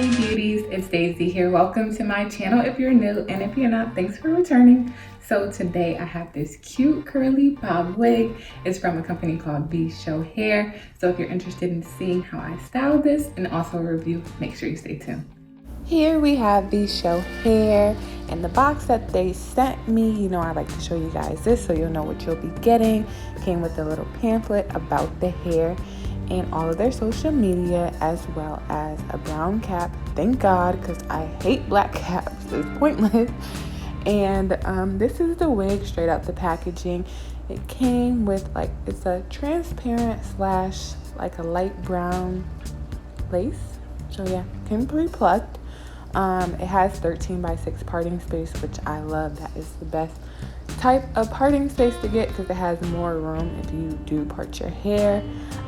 Hey beauties, it's Daisy here. Welcome to my channel if you're new, and if you're not, thanks for returning. So today I have this cute curly bob wig. It's from a company called VSHOW Hair. So if you're interested in seeing how I styled this and also a review, make sure you stay tuned. Here we have VSHOW Hair and the box that they sent me. You know, I like to show you guys this so you'll know what you'll be getting. Came with a little pamphlet about the hair and all of their social media, as well as a brown cap. Thank God, because I hate black caps. It's pointless. And this is the wig straight out the packaging. It came with it's a transparent slash like a light brown lace. So yeah, came Pre Plucked. It has 13 by 6 parting space, which I love. That is the best type of parting space to get because it has more room if you do part your hair.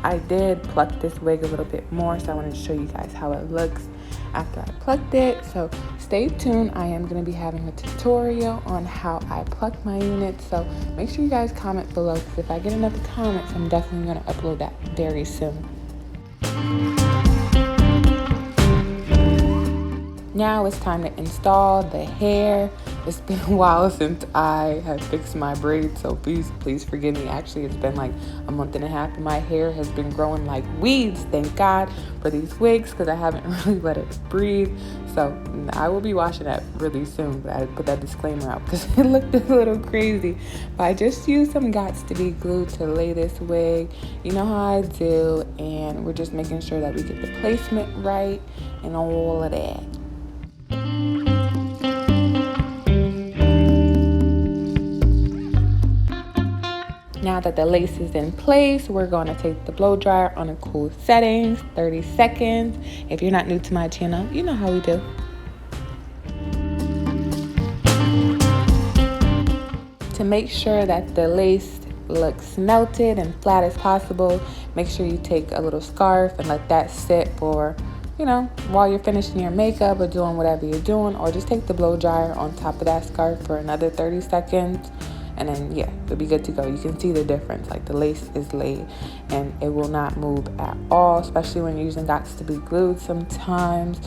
I did pluck this wig a little bit more, so I wanted to show you guys how it looks after I plucked it. So stay tuned. I am going to be having a tutorial on how I pluck my units, so make sure you guys comment below, because if I get enough comments, I'm definitely going to upload that very soon. Now it's time to install the hair. It's been a while since I have fixed my braids, so please forgive me. Actually, it's been like a month and a half, and my hair has been growing like weeds. Thank God for these wigs, because I haven't really let it breathe. So I will be washing that really soon, but I put that disclaimer out because it looked a little crazy. But I just used some Gots to be glue to lay this wig. You know how I do, and we're just making sure that we get the placement right and all of that. Now that the lace is in place, we're going to take the blow dryer on a cool settings, 30 seconds. If you're not new to my channel, you know how we do. To make sure that the lace looks melted and flat as possible, make sure you take a little scarf and let that sit for, you know, while you're finishing your makeup or doing whatever you're doing, or just take the blow dryer on top of that scarf for another 30 seconds. And then, yeah, it'll be good to go. You can see the difference. Like, the lace is laid and it will not move at all, especially when you're using Gots to be glued. Sometimes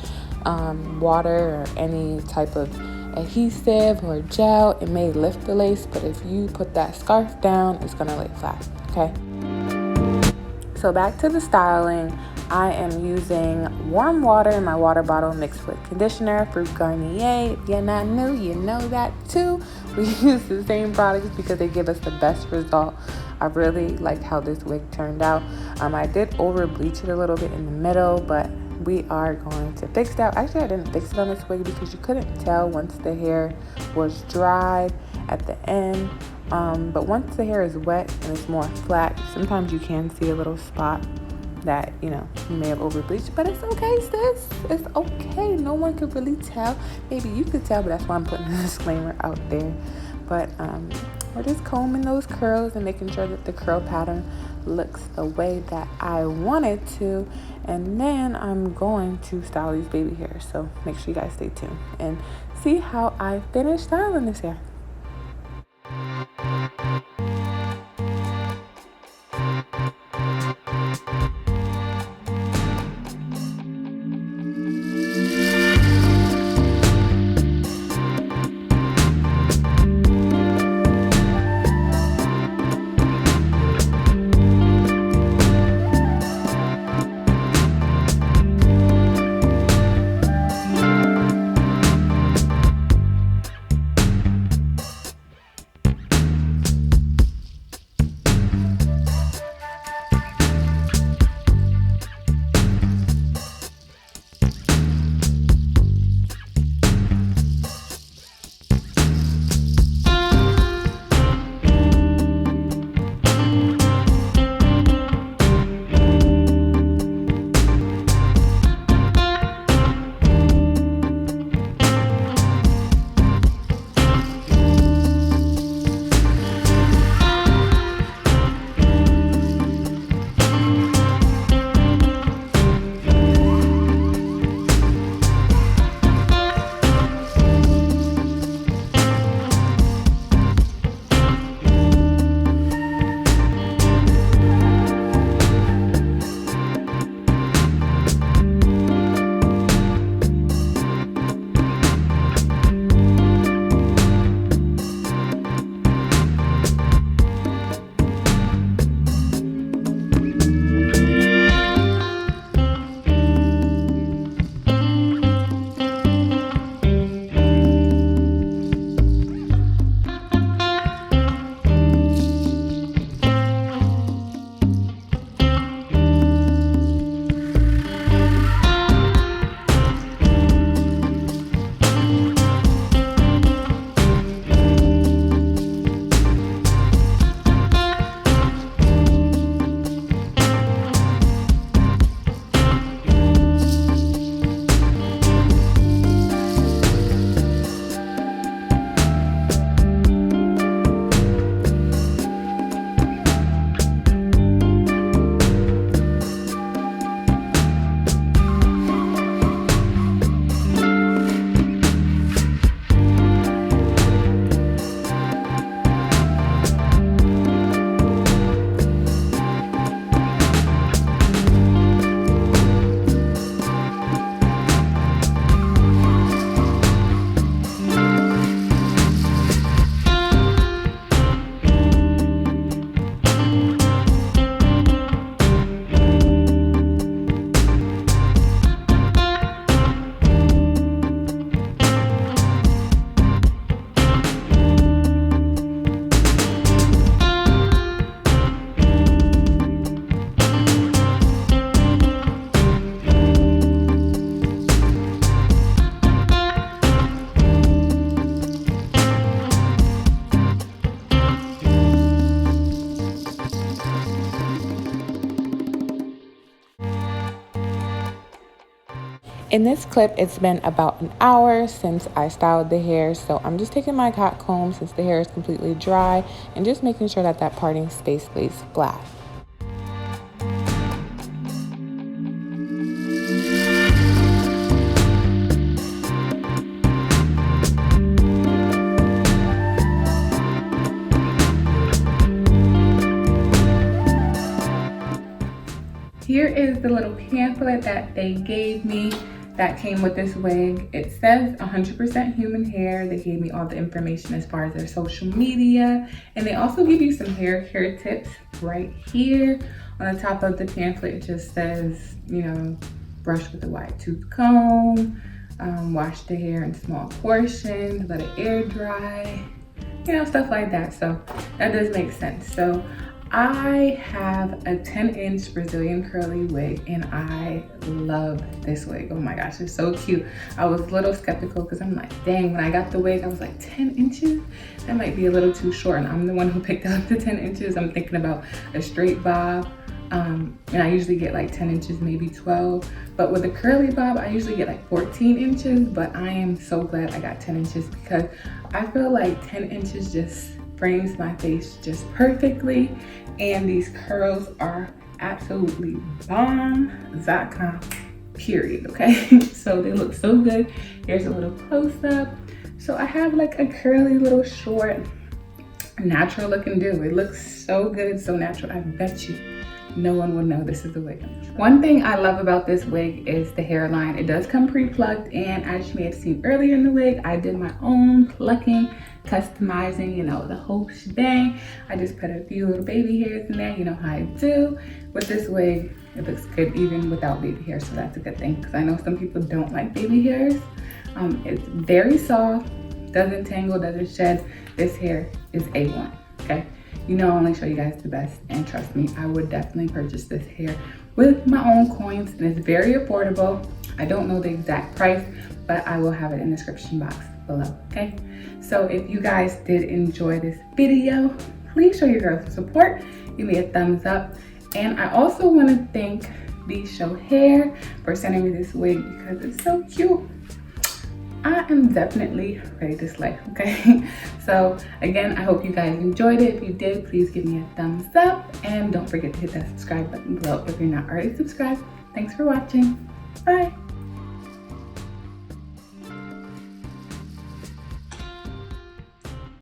water or any type of adhesive or gel, it may lift the lace, but if you put that scarf down, it's gonna lay flat, okay? So back to the styling. I am using warm water in my water bottle mixed with conditioner, Fruit Garnier. If you're not new, you know that too. We use the same products because they give us the best result. I really liked how this wig turned out. I did over bleach it a little bit in the middle, but we are going to fix that. Actually, I didn't fix it on this wig because you couldn't tell once the hair was dry at the end. But once the hair is wet and it's more flat, sometimes you can see a little spot that, you know, you may have over bleached, but it's okay, sis. It's okay. No one could really tell. Maybe you could tell, but that's why I'm putting a disclaimer out there. But we're just combing those curls and making sure that the curl pattern looks the way that I want it to. And then I'm going to style these baby hairs. So make sure you guys stay tuned and see how I finish styling this hair. In this clip, it's been about an hour since I styled the hair, so I'm just taking my hot comb since the hair is completely dry and just making sure that that parting space stays flat. Here is the little pamphlet that they gave me that came with this wig. It says 100% human hair. They gave me all the information as far as their social media, and they also give you some hair care tips right here. On the top of the pamphlet, it just says, you know, brush with a wide tooth comb, wash the hair in small portions, let it air dry, you know, stuff like that. So that does make sense. So I have a 10-inch Brazilian curly wig and I love this wig. Oh my gosh, it's so cute. I was a little skeptical because I'm like, dang, when I got the wig, I was like, 10 inches? That might be a little too short. And I'm the one who picked up the 10 inches. I'm thinking about a straight bob. And I usually get like 10 inches, maybe 12. But with a curly bob, I usually get like 14 inches. But I am so glad I got 10 inches because I feel like 10 inches just frames my face just perfectly, and these curls are absolutely bomb.com, period. Okay, so they look so good. Here's a little close-up. So I have like a curly little short natural looking do. It looks so good, so natural. I bet you no one will know this is a wig. One thing I love about this wig is the hairline. It does come pre-plucked, and as you may have seen earlier in the wig, I did my own plucking, customizing, you know, the whole shebang. I just put a few little baby hairs in there, you know how I do. With this wig, it looks good even without baby hair, so that's a good thing because I know some people don't like baby hairs. It's very soft, doesn't tangle, doesn't shed. This hair is A1, okay? You know, I only show you guys the best, and trust me, I would definitely purchase this hair with my own coins, and it's very affordable. I don't know the exact price, but I will have it in the description box below, okay? So if you guys did enjoy this video, please show your girls some support. Give me a thumbs up. And I also want to thank VSHOW Hair for sending me this wig because it's so cute. I am definitely ready to slay, okay? So again, I hope you guys enjoyed it. If you did, please give me a thumbs up and don't forget to hit that subscribe button below if you're not already subscribed. Thanks for watching. Bye.